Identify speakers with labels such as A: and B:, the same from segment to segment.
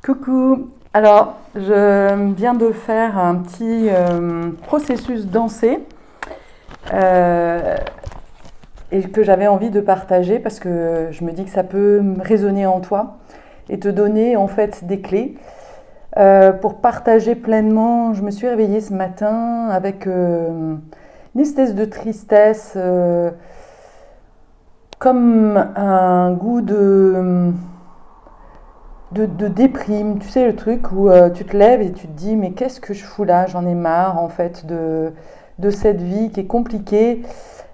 A: Coucou, alors je viens de faire un petit processus dansé et que j'avais envie de partager parce que je me dis que ça peut résonner en toi et te donner en fait des clés. Pour partager pleinement, je me suis réveillée ce matin avec une espèce de tristesse, comme un goût de déprime, tu sais le truc où tu te lèves et tu te dis mais qu'est-ce que je fous là, j'en ai marre en fait de cette vie qui est compliquée,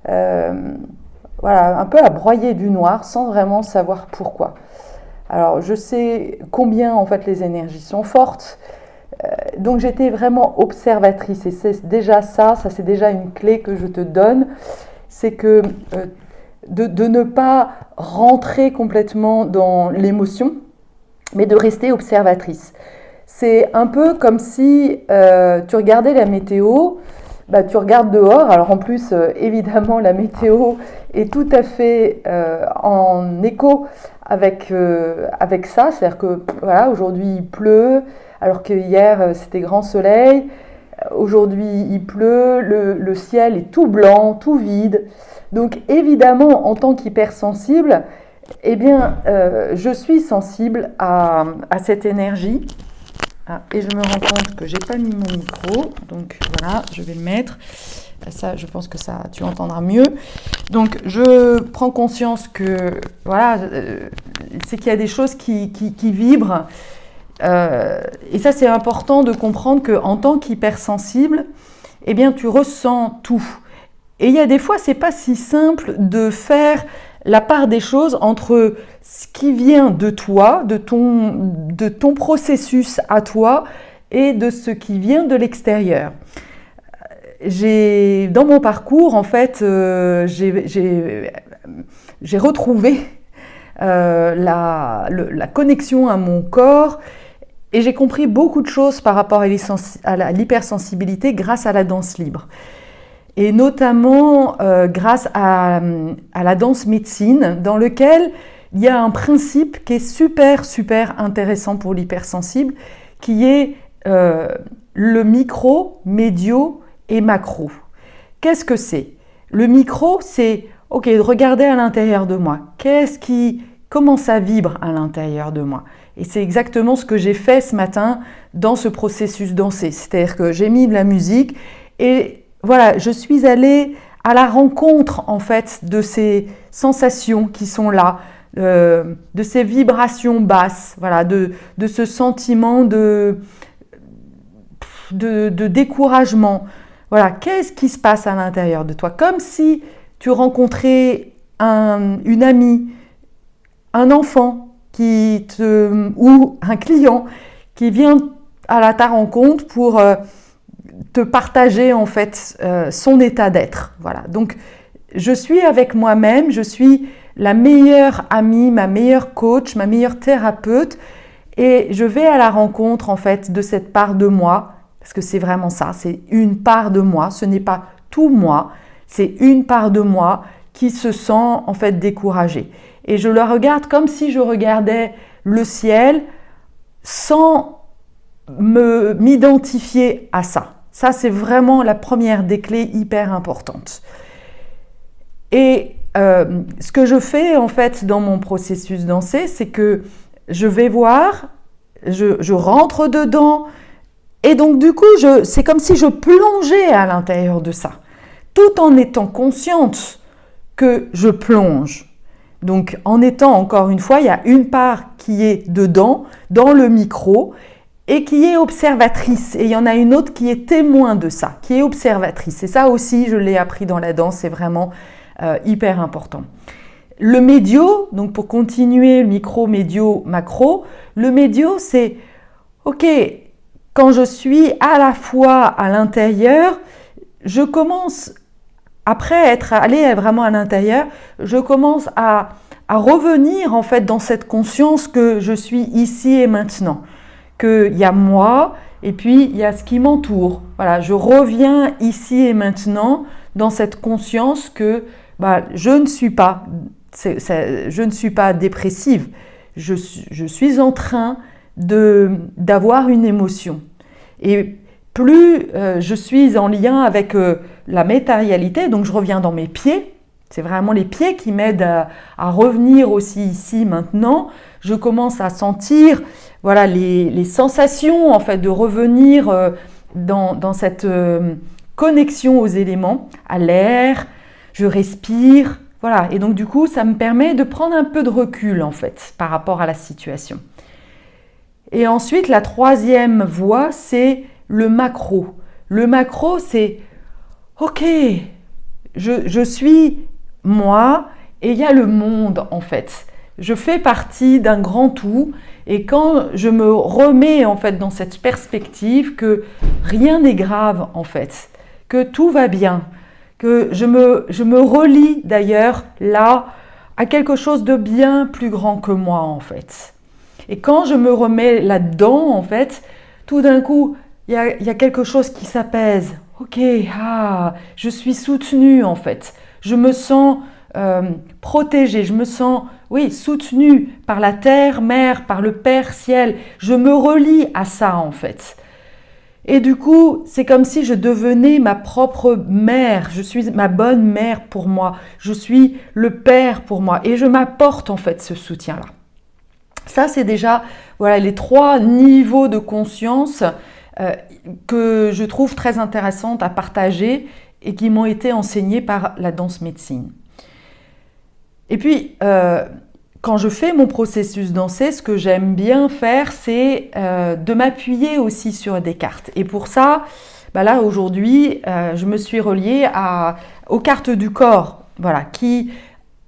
A: voilà, un peu à broyer du noir sans vraiment savoir pourquoi. Alors je sais combien en fait les énergies sont fortes, donc j'étais vraiment observatrice et c'est déjà ça c'est déjà une clé que je te donne, c'est que de ne pas rentrer complètement dans l'émotion, mais de rester observatrice. C'est un peu comme si tu regardais la météo, tu regardes dehors, alors en plus évidemment la météo est tout à fait en écho avec ça, c'est-à-dire que voilà, aujourd'hui il pleut, alors que hier c'était grand soleil, aujourd'hui il pleut, le ciel est tout blanc, tout vide, donc évidemment en tant qu'hypersensible, eh bien, je suis sensible à cette énergie. Ah, et je me rends compte que j'ai pas mis mon micro, donc voilà, je vais le mettre. Ça, je pense que ça, tu entendras mieux. Donc, je prends conscience que voilà, c'est qu'il y a des choses qui vibrent. Et ça, c'est important de comprendre que en tant qu'hypersensible, eh bien, tu ressens tout. Et il y a des fois, c'est pas si simple de faire la part des choses entre ce qui vient de toi, de ton processus à toi et de ce qui vient de l'extérieur. Dans mon parcours, en fait, j'ai retrouvé la connexion à mon corps et j'ai compris beaucoup de choses par rapport à l'hypersensibilité grâce à la danse libre. Et notamment grâce à la danse médecine, dans lequel il y a un principe qui est super, super intéressant pour l'hypersensible, qui est le micro, médio et macro. Qu'est-ce que c'est ? Le micro, c'est, ok, regarder à l'intérieur de moi. Comment ça vibre à l'intérieur de moi ? Et c'est exactement ce que j'ai fait ce matin dans ce processus dansé. C'est-à-dire que j'ai mis de la musique et voilà, je suis allée à la rencontre en fait de ces sensations qui sont là, de ces vibrations basses, voilà, de ce sentiment de découragement. Voilà, qu'est-ce qui se passe à l'intérieur de toi ? Comme si tu rencontrais une amie, un enfant ou un client qui vient à ta rencontre pour te partager en fait son état d'être. Voilà. Donc je suis avec moi-même, je suis la meilleure amie, ma meilleure coach, ma meilleure thérapeute et je vais à la rencontre en fait de cette part de moi, parce que c'est vraiment ça, c'est une part de moi, ce n'est pas tout moi, c'est une part de moi qui se sent en fait découragée. Et je la regarde comme si je regardais le ciel sans m'identifier à ça. Ça, c'est vraiment la première des clés hyper importantes. Et ce que je fais en fait dans mon processus dansé, c'est que je vais voir, je rentre dedans, et donc du coup, c'est comme si je plongeais à l'intérieur de ça, tout en étant consciente que je plonge. Donc en étant, encore une fois, il y a une part qui est dedans, dans le micro, et qui est observatrice. Et il y en a une autre qui est témoin de ça, qui est observatrice. Et ça aussi, je l'ai appris dans la danse, c'est vraiment hyper important. Le médio, donc pour continuer, le micro, médio, macro, le médio, c'est, ok, quand je suis à la fois à l'intérieur, je commence, après être allé vraiment à l'intérieur, je commence à revenir en fait dans cette conscience que je suis ici et maintenant. Qu'il y a moi et puis il y a ce qui m'entoure. Voilà, je reviens ici et maintenant dans cette conscience que je ne suis pas dépressive. Je suis en train d'avoir une émotion. Et plus je suis en lien avec la matérialité, donc je reviens dans mes pieds, c'est vraiment les pieds qui m'aident à revenir aussi ici maintenant. Je commence à sentir voilà, les sensations en fait, de revenir dans cette connexion aux éléments, à l'air, je respire, voilà. Et donc du coup, ça me permet de prendre un peu de recul en fait par rapport à la situation. Et ensuite, la troisième voie, c'est le macro. Le macro, c'est ok, je suis moi et il y a le monde en fait. Je fais partie d'un grand tout et quand je me remets en fait dans cette perspective que rien n'est grave en fait, que tout va bien, que je me relie d'ailleurs là à quelque chose de bien plus grand que moi en fait. Et quand je me remets là-dedans en fait, tout d'un coup, il y a quelque chose qui s'apaise. Ok, je suis soutenue en fait. Je me sens protégée, je me sens, oui, soutenue par la terre, mère, par le Père, ciel. Je me relie à ça en fait. Et du coup, c'est comme si je devenais ma propre mère. Je suis ma bonne mère pour moi. Je suis le Père pour moi. Et je m'apporte en fait ce soutien-là. Ça, c'est déjà voilà, les 3 niveaux de conscience que je trouve très intéressantes à partager et qui m'ont été enseignées par la danse médecine. Et puis, quand je fais mon processus dansé, ce que j'aime bien faire, c'est de m'appuyer aussi sur des cartes. Et pour ça, là aujourd'hui, je me suis reliée aux cartes du corps, voilà, qui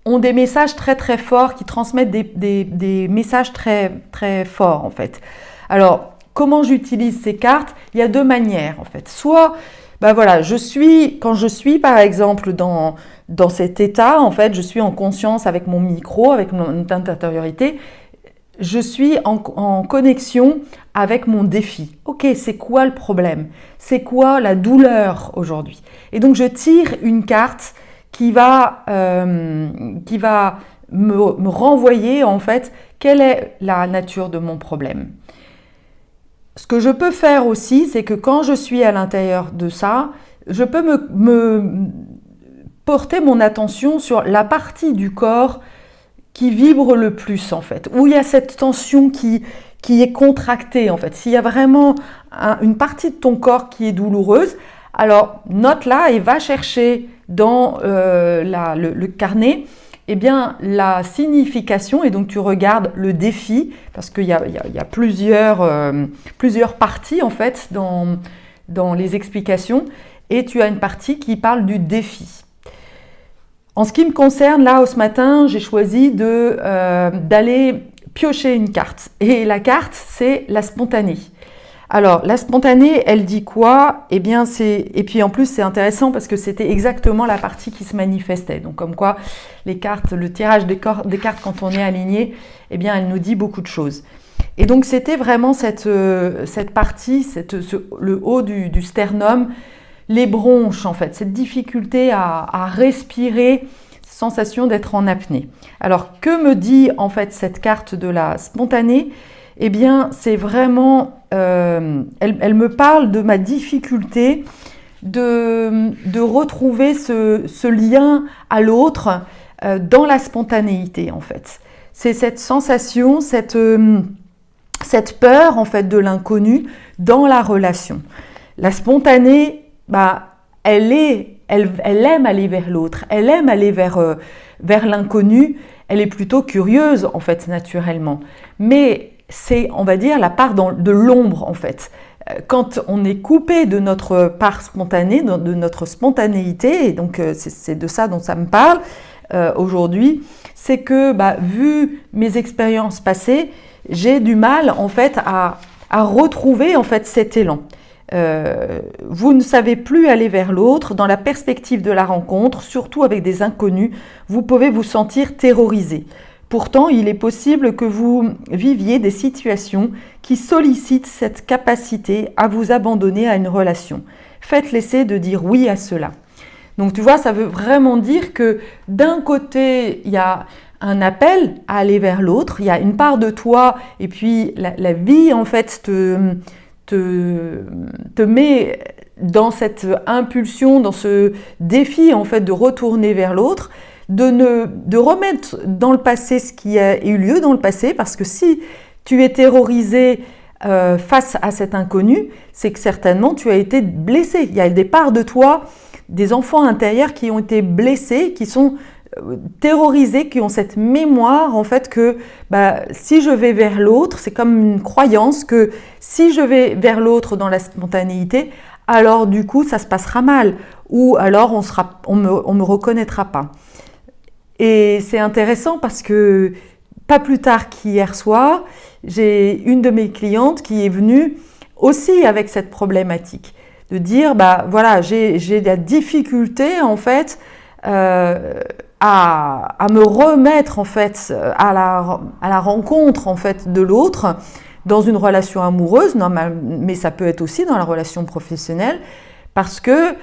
A: ont des messages très très forts, qui transmettent des messages très très forts en fait. Alors, comment j'utilise ces cartes? Il y a 2 manières en fait. Soit, voilà, quand je suis par exemple dans cet état, en fait, je suis en conscience avec mon micro, avec mon intériorité, je suis en connexion avec mon défi. Ok, c'est quoi le problème? C'est quoi la douleur aujourd'hui? Et donc, je tire une carte qui va me renvoyer en fait quelle est la nature de mon problème. Ce que je peux faire aussi, c'est que quand je suis à l'intérieur de ça, je peux me porter mon attention sur la partie du corps qui vibre le plus en fait, où il y a cette tension qui est contractée en fait. S'il y a vraiment une partie de ton corps qui est douloureuse, alors note-la et va chercher dans le carnet la signification, et donc tu regardes le défi, parce qu'il y a plusieurs parties en fait dans les explications, et tu as une partie qui parle du défi. En ce qui me concerne, là, ce matin, j'ai choisi d'aller piocher une carte. Et la carte, c'est la spontanée. Alors, la spontanée, elle dit quoi? Et puis en plus, c'est intéressant parce que c'était exactement la partie qui se manifestait. Donc, comme quoi, les cartes, le tirage des cartes quand on est aligné, elle nous dit beaucoup de choses. Et donc, c'était vraiment cette partie, le haut du sternum, les bronches en fait, cette difficulté à respirer, sensation d'être en apnée. Alors que me dit en fait cette carte de la spontanée? C'est vraiment, elle me parle de ma difficulté de retrouver ce lien à l'autre dans la spontanéité en fait. C'est cette sensation, cette peur en fait de l'inconnu dans la relation. La spontanée, elle aime aller vers l'autre, elle aime aller vers l'inconnu, elle est plutôt curieuse en fait naturellement. Mais c'est, on va dire, la part de l'ombre en fait. Quand on est coupé de notre part spontanée, de notre spontanéité, et donc c'est de ça dont ça me parle aujourd'hui, c'est que vu mes expériences passées, j'ai du mal en fait à retrouver en fait cet élan. Vous ne savez plus aller vers l'autre dans la perspective de la rencontre, surtout avec des inconnus, vous pouvez vous sentir terrorisé. Pourtant, il est possible que vous viviez des situations qui sollicitent cette capacité à vous abandonner à une relation. Faites l'essai de dire oui à cela. Donc tu vois, ça veut vraiment dire que d'un côté, il y a un appel à aller vers l'autre. Il y a une part de toi et puis la vie en fait te met dans cette impulsion, dans ce défi en fait de retourner vers l'autre, de remettre dans le passé ce qui a eu lieu dans le passé, parce que si tu es terrorisé face à cet inconnu, c'est que certainement tu as été blessé. Il y a des parts de toi, des enfants intérieurs qui ont été blessés, qui sont terrorisés, qui ont cette mémoire en fait que si je vais vers l'autre, c'est comme une croyance que si je vais vers l'autre dans la spontanéité, alors du coup ça se passera mal, ou alors on me reconnaîtra pas. Et c'est intéressant parce que pas plus tard qu'hier soir, j'ai une de mes clientes qui est venue aussi avec cette problématique, de dire voilà, j'ai la difficulté en fait à me remettre en fait à la rencontre en fait de l'autre dans une relation amoureuse, mais ça peut être aussi dans la relation professionnelle, parce que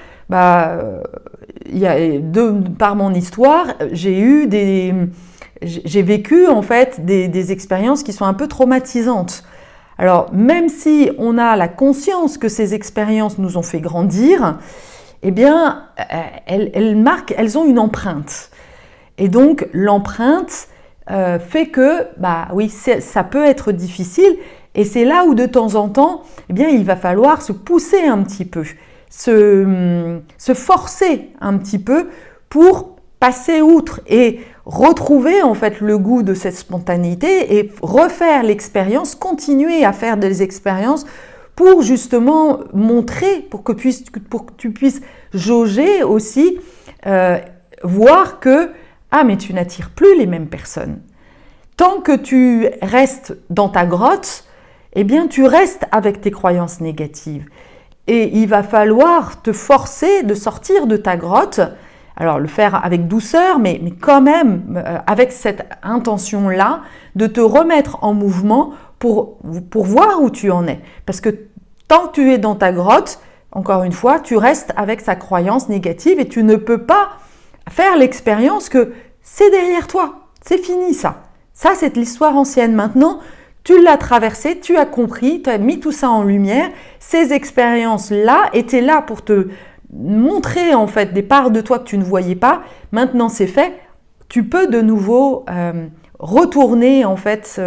A: par mon histoire, j'ai vécu en fait des expériences qui sont un peu traumatisantes. Alors même si on a la conscience que ces expériences nous ont fait grandir, eh bien elles ont une empreinte. Et donc l'empreinte fait que oui, ça peut être difficile, et c'est là où de temps en temps, eh bien il va falloir se pousser un petit peu. Se forcer un petit peu pour passer outre et retrouver en fait le goût de cette spontanéité et refaire l'expérience, continuer à faire des expériences pour justement montrer, pour que tu puisses jauger aussi, voir que mais tu n'attires plus les mêmes personnes. Tant que tu restes dans ta grotte, eh bien tu restes avec tes croyances négatives. Et il va falloir te forcer de sortir de ta grotte, alors le faire avec douceur, mais quand même avec cette intention-là, de te remettre en mouvement pour voir où tu en es. Parce que tant que tu es dans ta grotte, encore une fois, tu restes avec sa croyance négative et tu ne peux pas faire l'expérience que c'est derrière toi, c'est fini ça. Ça, c'est l'histoire ancienne. Maintenant, tu l'as traversé, tu as compris, tu as mis tout ça en lumière. Ces expériences-là étaient là pour te montrer en fait des parts de toi que tu ne voyais pas. Maintenant, c'est fait. Tu peux de nouveau retourner en fait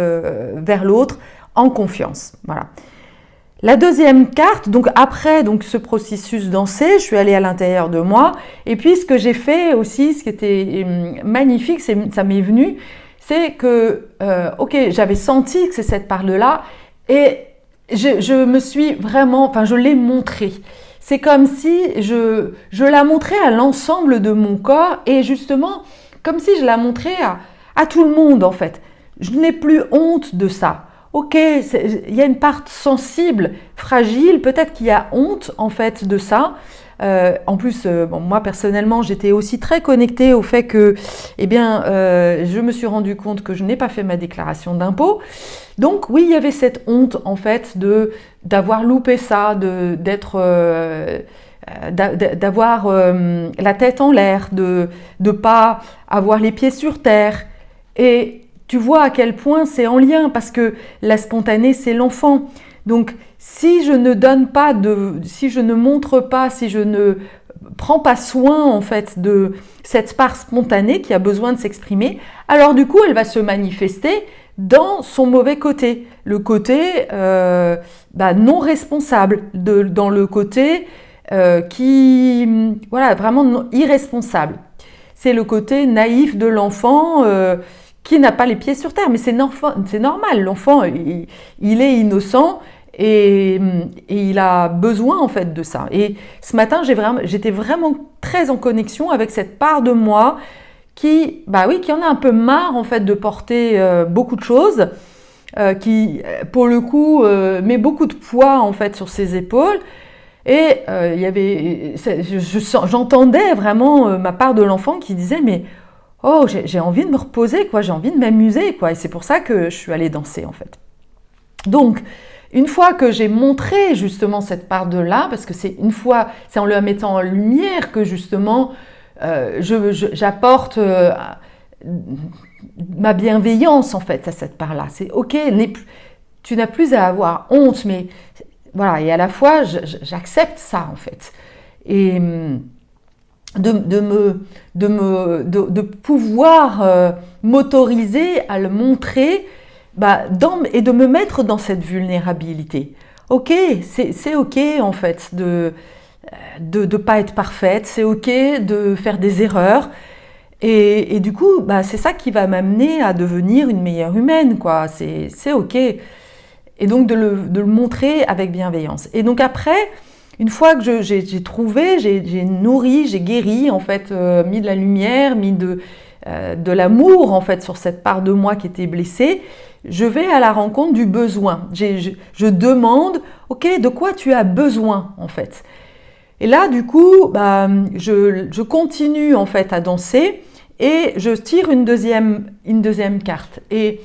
A: vers l'autre en confiance. Voilà. La deuxième carte, donc après ce processus dansé, je suis allée à l'intérieur de moi. Et puis ce que j'ai fait aussi, ce qui était magnifique, ça m'est venu, c'est que, j'avais senti que c'est cette part-là, et je me suis vraiment, je l'ai montrée. C'est comme si je la montrais à l'ensemble de mon corps, et justement, comme si je la montrais à tout le monde en fait. Je n'ai plus honte de ça. Il y a une part sensible, fragile, peut-être qu'il y a honte en fait de ça. En plus, moi personnellement, j'étais aussi très connectée au fait que, je me suis rendu compte que je n'ai pas fait ma déclaration d'impôt. Donc oui, il y avait cette honte en fait d'avoir loupé ça, d'avoir la tête en l'air, de pas avoir les pieds sur terre. Et tu vois à quel point c'est en lien, parce que la spontanée, c'est l'enfant. Donc, si je ne donne pas si je ne montre pas, si je ne prends pas soin en fait de cette part spontanée qui a besoin de s'exprimer, alors du coup, elle va se manifester dans son mauvais côté, le côté non responsable, dans le côté vraiment irresponsable. C'est le côté naïf de l'enfant qui n'a pas les pieds sur terre, mais c'est normal. L'enfant, il est innocent et il a besoin en fait de ça. Et ce matin, j'étais vraiment très en connexion avec cette part de moi qui en a un peu marre en fait de porter beaucoup de choses, qui pour le coup met beaucoup de poids en fait sur ses épaules. Et j'entendais vraiment ma part de l'enfant qui disait mais j'ai envie de me reposer, j'ai envie de m'amuser, et c'est pour ça que je suis allée danser en fait. Donc, une fois que j'ai montré justement cette part de là, parce que c'est en le mettant en lumière que justement j'apporte ma bienveillance en fait à cette part-là. C'est ok, tu n'as plus à avoir honte, mais voilà, et à la fois j'accepte ça en fait. Et de pouvoir m'autoriser à le montrer et de me mettre dans cette vulnérabilité. Ok, c'est ok en fait de pas être parfaite, c'est ok de faire des erreurs. Et du coup, c'est ça qui va m'amener à devenir une meilleure humaine, quoi. C'est ok. Et donc de le montrer avec bienveillance. Et donc après, une fois que j'ai trouvé, j'ai nourri, j'ai guéri, en fait, mis de la lumière, mis de l'amour, en fait, sur cette part de moi qui était blessée, je vais à la rencontre du besoin. Je demande, ok, de quoi tu as besoin, en fait. Et là, du coup, je continue, en fait, à danser et je tire une deuxième carte. Et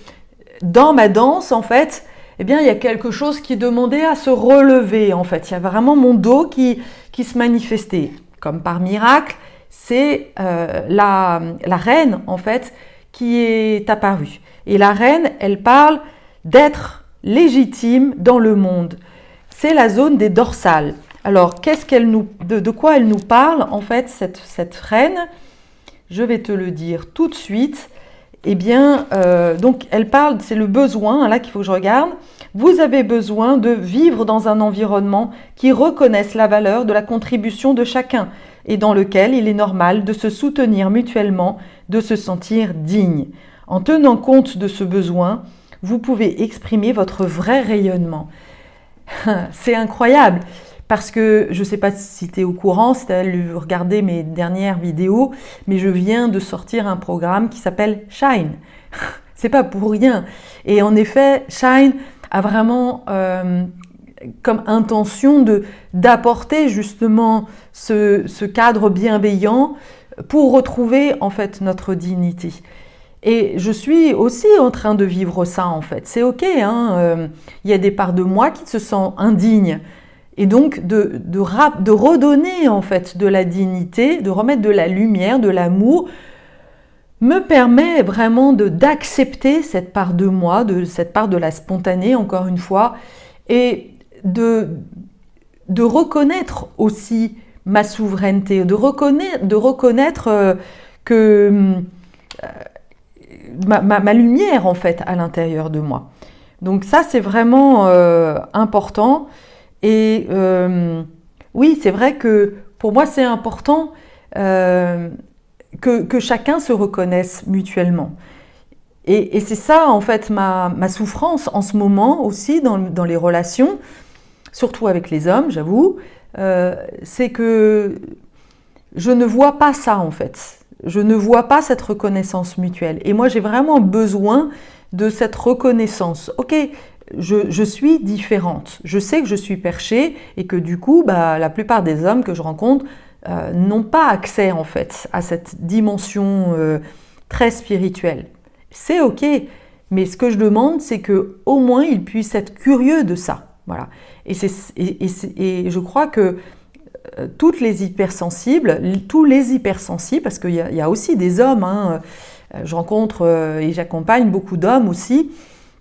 A: dans ma danse, en fait, eh bien, il y a quelque chose qui demandait à se relever, en fait. Il y a vraiment mon dos qui se manifestait. Comme par miracle, c'est la reine, en fait, qui est apparue. Et la reine, elle parle d'être légitime dans le monde. C'est la zone des dorsales. Alors, de quoi elle nous parle, en fait, cette reine? Je vais te le dire tout de suite. Eh bien, donc elle parle, c'est le besoin, là qu'il faut que je regarde. Vous avez besoin de vivre dans un environnement qui reconnaisse la valeur de la contribution de chacun et dans lequel il est normal de se soutenir mutuellement, de se sentir digne. En tenant compte de ce besoin, vous pouvez exprimer votre vrai rayonnement. C'est incroyable. Parce que je ne sais pas si tu es au courant, si tu as regardé mes dernières vidéos, mais je viens de sortir un programme qui s'appelle Shine. C'est pas pour rien. Et en effet, Shine a vraiment comme intention d'apporter justement ce cadre bienveillant pour retrouver en fait notre dignité. Et je suis aussi en train de vivre ça en fait. C'est ok, hein, y a des parts de moi qui se sentent indignes. Et donc de redonner en fait de la dignité, de remettre de la lumière, de l'amour, me permet vraiment d'accepter cette part de moi, cette part de la spontanée, encore une fois, et de reconnaître aussi ma souveraineté, de reconnaître que ma lumière en fait à l'intérieur de moi. Donc ça c'est vraiment important. Et oui, c'est vrai que pour moi, c'est important que chacun se reconnaisse mutuellement. Et c'est ça, en fait, ma souffrance en ce moment aussi dans les relations, surtout avec les hommes, j'avoue, c'est que je ne vois pas ça, en fait. Je ne vois pas cette reconnaissance mutuelle. Et moi, j'ai vraiment besoin de cette reconnaissance. Ok, je suis différente. Je sais que je suis perchée et que du coup, la plupart des hommes que je rencontre n'ont pas accès en fait à cette dimension très spirituelle. C'est ok, mais ce que je demande, c'est que au moins ils puissent être curieux de ça. Voilà. Et je crois que tous les hypersensibles, parce qu'il y a aussi des hommes, hein, je rencontre et j'accompagne beaucoup d'hommes aussi,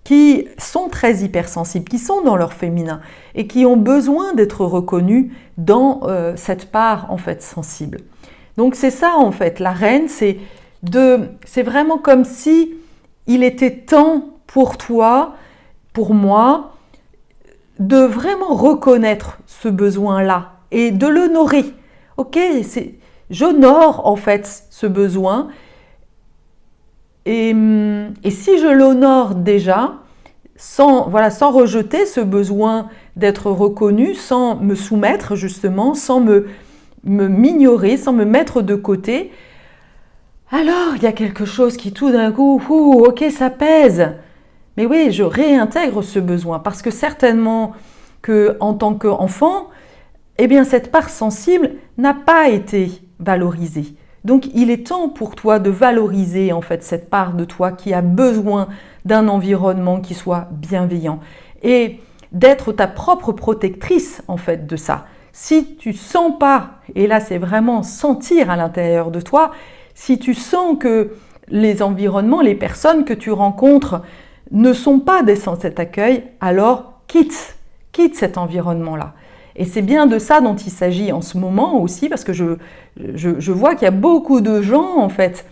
A: qui sont très hypersensibles, qui sont dans leur féminin et qui ont besoin d'être reconnus dans cette part en fait sensible. Donc c'est ça en fait, la reine, c'est vraiment comme si il était temps pour toi, pour moi, de vraiment reconnaître ce besoin-là et de l'honorer. Ok, j'honore en fait ce besoin. Et si je l'honore déjà, sans rejeter ce besoin d'être reconnu, sans me soumettre justement, sans m'ignorer, sans me mettre de côté, alors il y a quelque chose qui tout d'un coup, ok, ça pèse. Mais oui, je réintègre ce besoin parce que certainement qu'en tant qu'enfant, eh bien cette part sensible n'a pas été valorisée. Donc il est temps pour toi de valoriser en fait cette part de toi qui a besoin d'un environnement qui soit bienveillant et d'être ta propre protectrice en fait de ça. Si tu sens pas, et là c'est vraiment sentir à l'intérieur de toi, si tu sens que les environnements, les personnes que tu rencontres ne sont pas des sans cet accueil, alors quitte cet environnement-là. Et c'est bien de ça dont il s'agit en ce moment aussi, parce que je vois qu'il y a beaucoup de gens, en fait,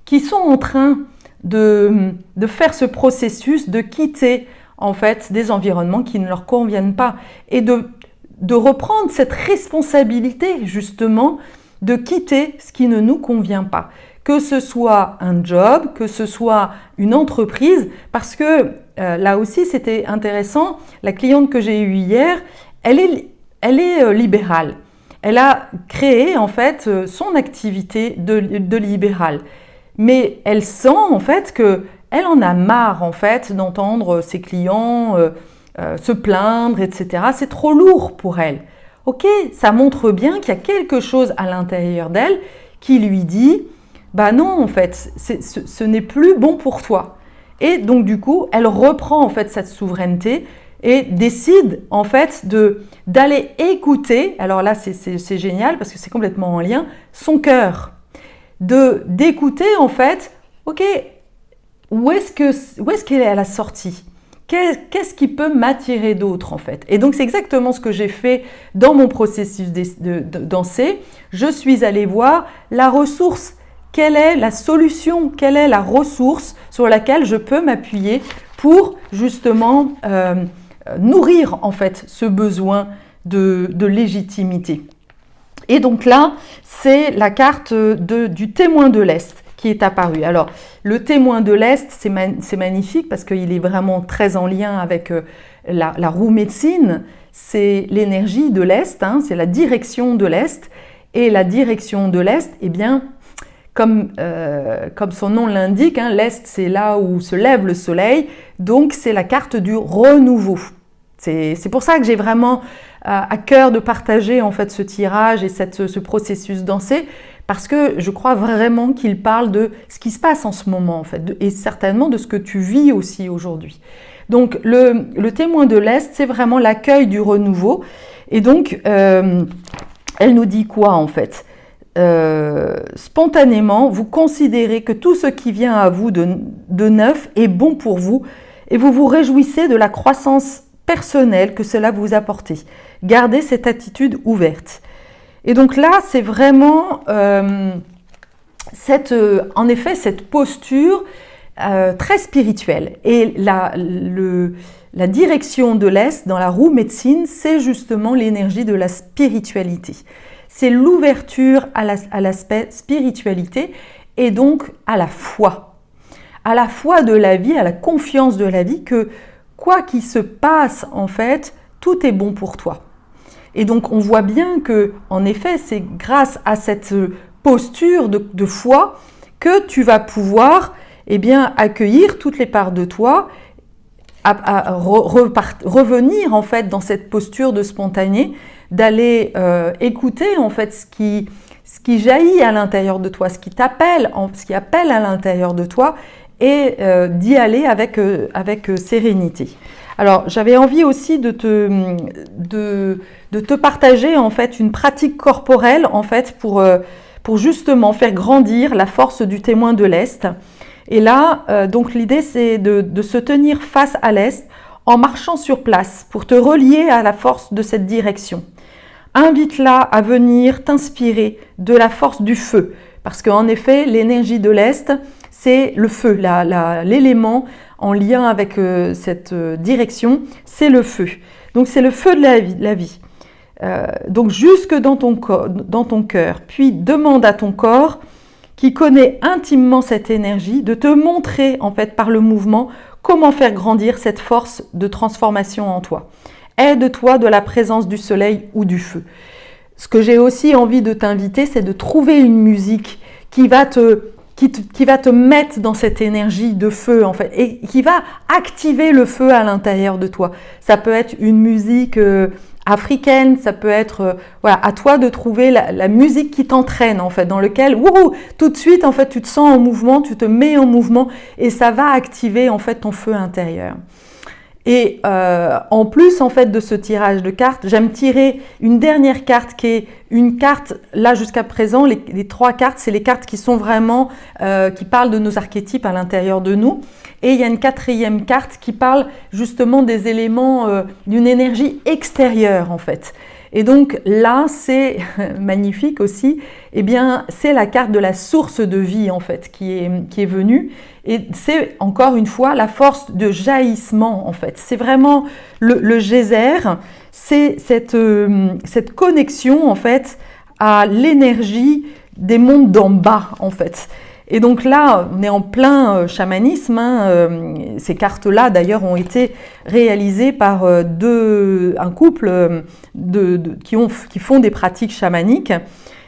A: qui sont en train de faire ce processus de quitter, en fait, des environnements qui ne leur conviennent pas et de reprendre cette responsabilité, justement, de quitter ce qui ne nous convient pas. Que ce soit un job, que ce soit une entreprise, parce que là aussi, c'était intéressant. La cliente que j'ai eue hier, elle est libérale. Elle a créé, en fait, son activité de libérale. Mais elle sent, en fait, qu'elle en a marre, en fait, d'entendre ses clients se plaindre, etc. C'est trop lourd pour elle. Ok, ça montre bien qu'il y a quelque chose à l'intérieur d'elle qui lui dit « Bah non, en fait, ce n'est plus bon pour toi ». Et donc, du coup, elle reprend, en fait, cette souveraineté et décide, en fait, d'aller écouter, alors là, c'est génial parce que c'est complètement en lien, son cœur. D'écouter, en fait, ok, où est-ce qu'elle est à la sortie ? Qu'est-ce qui peut m'attirer d'autre, en fait? Et donc, c'est exactement ce que j'ai fait dans mon processus de danser. Je suis allée voir la ressource. Quelle est la solution? Quelle est la ressource sur laquelle je peux m'appuyer pour justement nourrir, en fait, ce besoin de légitimité? Et donc là, c'est la carte du témoin de l'Est qui est apparu. Alors, le témoin de l'Est, c'est magnifique parce qu'il est vraiment très en lien avec la roue médecine. C'est l'énergie de l'Est, hein, c'est la direction de l'Est. Et la direction de l'Est, eh bien, comme son nom l'indique, hein, l'Est, c'est là où se lève le soleil. Donc, c'est la carte du renouveau. C'est pour ça que j'ai vraiment à cœur de partager en fait ce tirage et ce processus dansé, parce que je crois vraiment qu'il parle de ce qui se passe en ce moment en fait, et certainement de ce que tu vis aussi aujourd'hui. Donc le témoin de l'Est, c'est vraiment l'accueil du renouveau, et donc elle nous dit quoi en fait? Spontanément, vous considérez que tout ce qui vient à vous de neuf est bon pour vous, et vous vous réjouissez de la croissance personnelle que cela vous apporte. Gardez cette attitude ouverte. Et donc là, c'est vraiment en effet cette posture très spirituelle. Et la direction de l'Est dans la roue médecine, c'est justement l'énergie de la spiritualité. C'est l'ouverture à l'aspect spiritualité et donc à la foi. À la foi de la vie, à la confiance de la vie que quoi qu'il se passe, en fait, tout est bon pour toi. Et donc, on voit bien que, en effet, c'est grâce à cette posture de foi que tu vas pouvoir, eh bien, accueillir toutes les parts de toi, revenir, en fait, dans cette posture de spontané, d'aller écouter, en fait, ce qui jaillit à l'intérieur de toi, ce qui appelle à l'intérieur de toi, et d'y aller avec sérénité. Alors, j'avais envie aussi de te partager en fait une pratique corporelle en fait pour justement faire grandir la force du témoin de l'Est. Et là, donc l'idée c'est de se tenir face à l'Est en marchant sur place pour te relier à la force de cette direction. Invite-la à venir t'inspirer de la force du feu, parce qu'en effet, l'énergie de l'Est, c'est le feu, l'élément en lien avec cette direction, c'est le feu. Donc c'est le feu de la vie. Donc jusque dans ton cœur, puis demande à ton corps, qui connaît intimement cette énergie, de te montrer en fait par le mouvement comment faire grandir cette force de transformation en toi. Aide-toi de la présence du soleil ou du feu. Ce que j'ai aussi envie de t'inviter, c'est de trouver une musique qui va te mettre dans cette énergie de feu en fait et qui va activer le feu à l'intérieur de toi. Ça peut être une musique africaine, ça peut être voilà, à toi de trouver la musique qui t'entraîne en fait, dans lequel tout de suite en fait tu te sens en mouvement, tu te mets en mouvement et ça va activer en fait ton feu intérieur. Et en plus, en fait, de ce tirage de cartes, j'aime tirer une dernière carte qui est une carte, là jusqu'à présent, les 3 cartes, c'est les cartes qui sont vraiment, qui parlent de nos archétypes à l'intérieur de nous. Et il y a une 4e carte qui parle justement des éléments d'une énergie extérieure, en fait. Et donc là, c'est magnifique aussi, eh bien, c'est la carte de la source de vie, en fait, qui est venue. Et c'est encore une fois la force de jaillissement, en fait. C'est vraiment le geyser, c'est cette connexion, en fait, à l'énergie des mondes d'en bas, en fait. Et donc là, on est en plein chamanisme. Hein. Ces cartes-là, d'ailleurs, ont été réalisées par un couple qui font des pratiques chamaniques.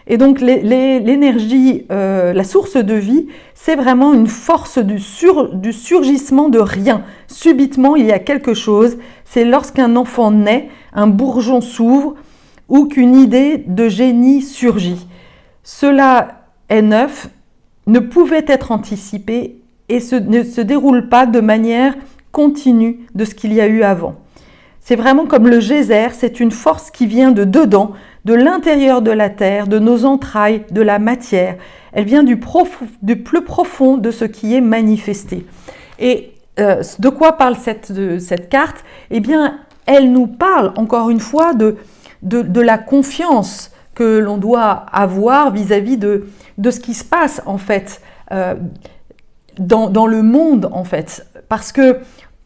A: Et donc l'énergie, la source de vie, c'est vraiment une force du surgissement de rien. Subitement, il y a quelque chose. C'est lorsqu'un enfant naît, un bourgeon s'ouvre ou qu'une idée de génie surgit. Cela est neuf, ne pouvait être anticipé et ne se déroule pas de manière continue de ce qu'il y a eu avant. C'est vraiment comme le geyser, c'est une force qui vient de dedans, de l'intérieur de la terre, de nos entrailles, de la matière. Elle vient du plus profond de ce qui est manifesté. Et de quoi parle cette carte? Eh bien, elle nous parle encore une fois de la confiance que l'on doit avoir vis-à-vis de ce qui se passe en fait dans le monde en fait. Parce que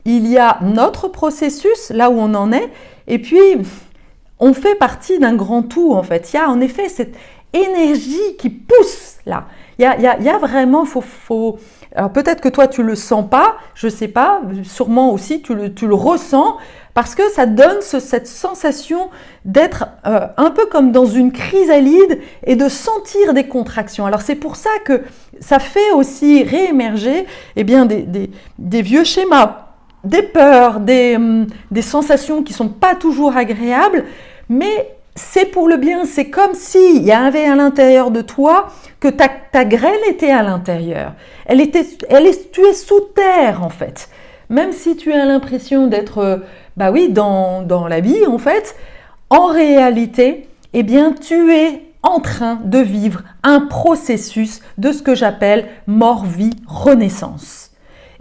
A: il y a notre processus, là où on en est, et puis on fait partie d'un grand tout en fait. Il y a en effet cette énergie qui pousse là. Il y a vraiment, alors peut-être que toi tu le sens pas, je sais pas, sûrement aussi tu le ressens, parce que ça donne cette sensation d'être un peu comme dans une chrysalide et de sentir des contractions. Alors c'est pour ça que ça fait aussi réémerger eh bien, des vieux schémas, des peurs, des sensations qui ne sont pas toujours agréables, mais c'est pour le bien. C'est comme s'il y avait à l'intérieur de toi que ta graine était à l'intérieur. Tu es sous terre en fait. Même si tu as l'impression d'être dans la vie en fait, en réalité, eh bien, tu es en train de vivre un processus de ce que j'appelle mort-vie-renaissance.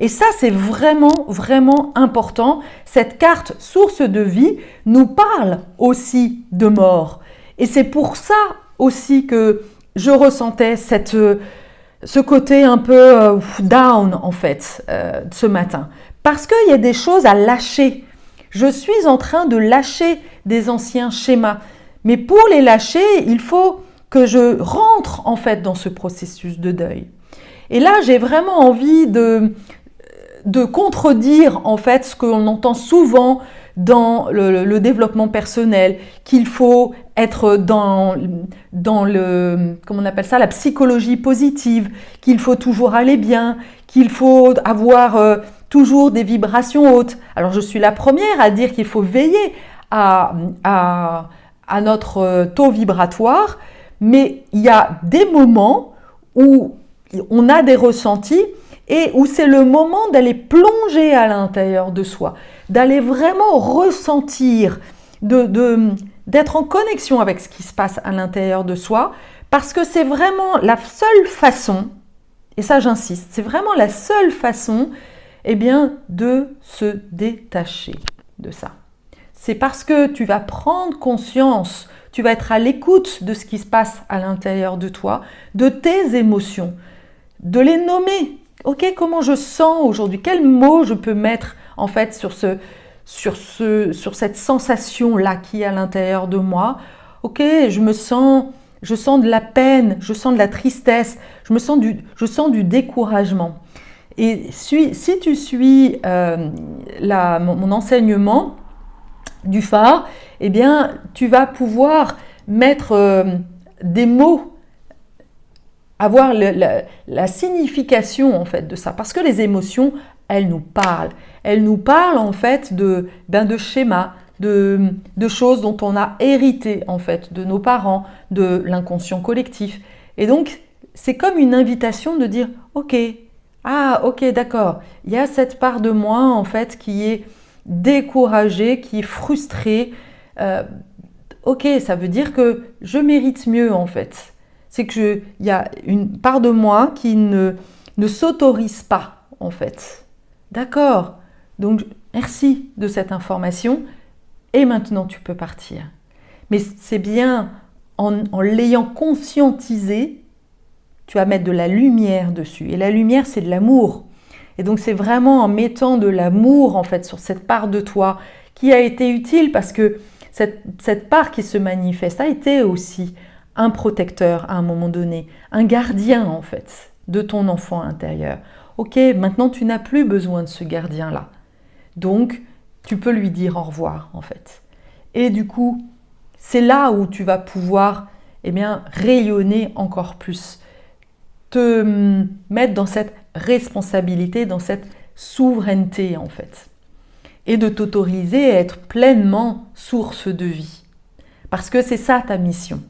A: Et ça, c'est vraiment, vraiment important. Cette carte source de vie nous parle aussi de mort. Et c'est pour ça aussi que je ressentais ce côté un peu down, en fait, ce matin. Parce qu'il y a des choses à lâcher. Je suis en train de lâcher des anciens schémas. Mais pour les lâcher, il faut que je rentre, en fait, dans ce processus de deuil. Et là, j'ai vraiment envie de contredire en fait ce qu'on entend souvent dans le développement personnel, qu'il faut être dans comment on appelle ça, la psychologie positive, qu'il faut toujours aller bien, qu'il faut avoir toujours des vibrations hautes. Alors je suis la première à dire qu'il faut veiller à notre taux vibratoire, mais il y a des moments où on a des ressentis et où c'est le moment d'aller plonger à l'intérieur de soi, d'aller vraiment ressentir, d'être en connexion avec ce qui se passe à l'intérieur de soi, parce que c'est vraiment la seule façon, et ça j'insiste, c'est vraiment la seule façon eh bien, de se détacher de ça. C'est parce que tu vas prendre conscience, tu vas être à l'écoute de ce qui se passe à l'intérieur de toi, de tes émotions, de les nommer. Ok, comment je sens aujourd'hui? Quels mots je peux mettre en fait sur cette sensation-là qui est à l'intérieur de moi? Ok, je sens de la peine, je sens de la tristesse, je sens du découragement. Et si tu suis mon enseignement du phare, eh bien, tu vas pouvoir mettre des mots, avoir la signification en fait de ça, parce que les émotions, elles nous parlent en fait de schémas, de choses dont on a hérité en fait de nos parents, de l'inconscient collectif. Et donc c'est comme une invitation de dire ok, d'accord, il y a cette part de moi en fait qui découragé, qui est frustré, ok, ça veut dire que je mérite mieux en fait. C'est qu'il y a une part de moi qui ne s'autorise pas en fait. D'accord? Donc merci de cette information et maintenant tu peux partir. Mais c'est bien en l'ayant conscientisé, tu vas mettre de la lumière dessus. Et la lumière, c'est de l'amour. Et donc c'est vraiment en mettant de l'amour en fait sur cette part de toi qui a été utile parce que cette part qui se manifeste a été aussi un protecteur à un moment donné, un gardien en fait de ton enfant intérieur. Ok, maintenant tu n'as plus besoin de ce gardien-là. Donc tu peux lui dire au revoir en fait. Et du coup, c'est là où tu vas pouvoir rayonner encore plus, te mettre dans cette responsabilité, dans cette souveraineté en fait. Et de t'autoriser à être pleinement source de vie. Parce que c'est ça ta mission.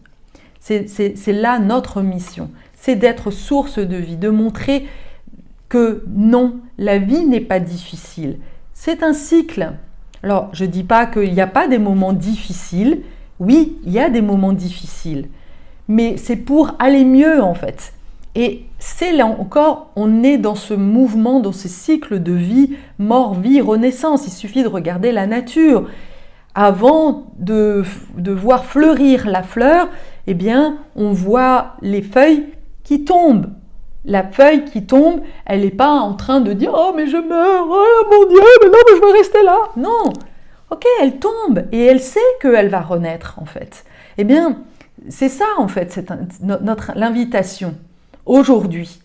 A: C'est là notre mission. C'est d'être source de vie, de montrer que non, la vie n'est pas difficile. C'est un cycle. Alors, je ne dis pas qu'il n'y a pas des moments difficiles. Oui, il y a des moments difficiles. Mais c'est pour aller mieux en fait. Et c'est là encore, on est dans ce mouvement, dans ce cycle de vie, mort, vie, renaissance. Il suffit de regarder la nature. Avant de voir fleurir la fleur, eh bien, on voit les feuilles qui tombent. La feuille qui tombe, elle n'est pas en train de dire « Oh, mais je meurs, oh mon Dieu, mais non, mais je veux rester là !» Non, ok, elle tombe et elle sait qu'elle va renaître en fait. Eh bien, c'est ça en fait, c'est l'invitation aujourd'hui,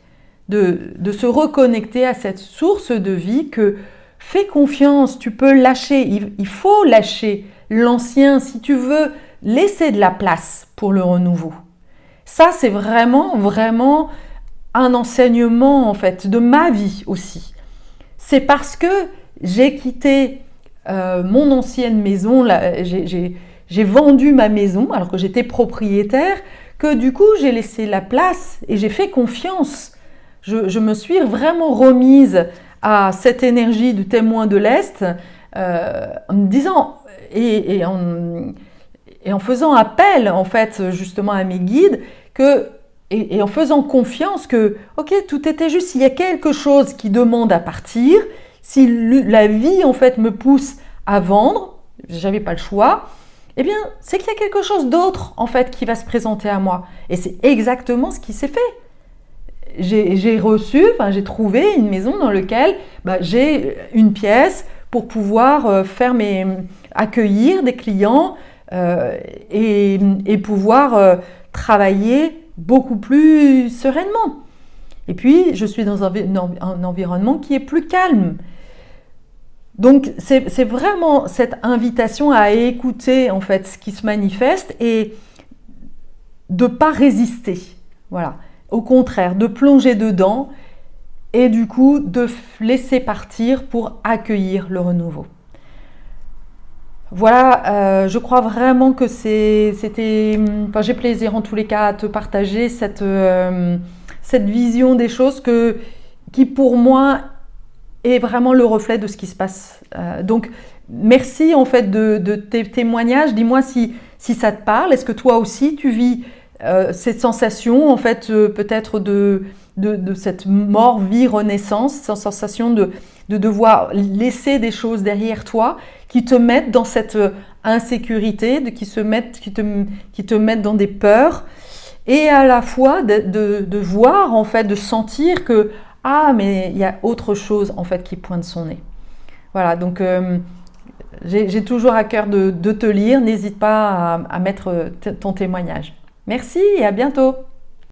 A: de se reconnecter à cette source de vie que fais confiance, tu peux lâcher, il faut lâcher l'ancien si tu veux laisser de la place pour le renouveau. Ça, c'est vraiment, vraiment un enseignement en fait de ma vie aussi. C'est parce que j'ai quitté mon ancienne maison, j'ai vendu ma maison alors que j'étais propriétaire, que du coup j'ai laissé la place et j'ai fait confiance. Je me suis vraiment remise à cette énergie du témoin de l'Est en me disant et en faisant appel en fait justement à mes guides et en faisant confiance que ok, tout était juste, s'il y a quelque chose qui demande à partir, si la vie en fait me pousse à vendre, j'avais pas le choix, eh bien c'est qu'il y a quelque chose d'autre en fait qui va se présenter à moi. Et c'est exactement ce qui s'est fait. J'ai trouvé une maison dans laquelle j'ai une pièce pour pouvoir accueillir des clients et pouvoir travailler beaucoup plus sereinement. Et puis, je suis dans un environnement qui est plus calme. Donc, c'est vraiment cette invitation à écouter en fait ce qui se manifeste et de ne pas résister. Voilà. Au contraire, de plonger dedans et du coup de laisser partir pour accueillir le renouveau. Voilà, je crois vraiment que j'ai plaisir en tous les cas à te partager cette vision des choses qui pour moi est vraiment le reflet de ce qui se passe. Donc merci en fait de tes témoignages. Dis-moi si ça te parle. Est-ce que toi aussi tu vis cette sensation en fait peut-être de cette mort, vie, renaissance, cette sensation de devoir laisser des choses derrière toi qui te mettent dans cette insécurité, qui te mettent dans des peurs, et à la fois de voir en fait, de sentir que mais il y a autre chose en fait qui pointe son nez. Voilà, donc j'ai toujours à cœur de te lire. N'hésite pas à mettre ton témoignage. Merci et à bientôt.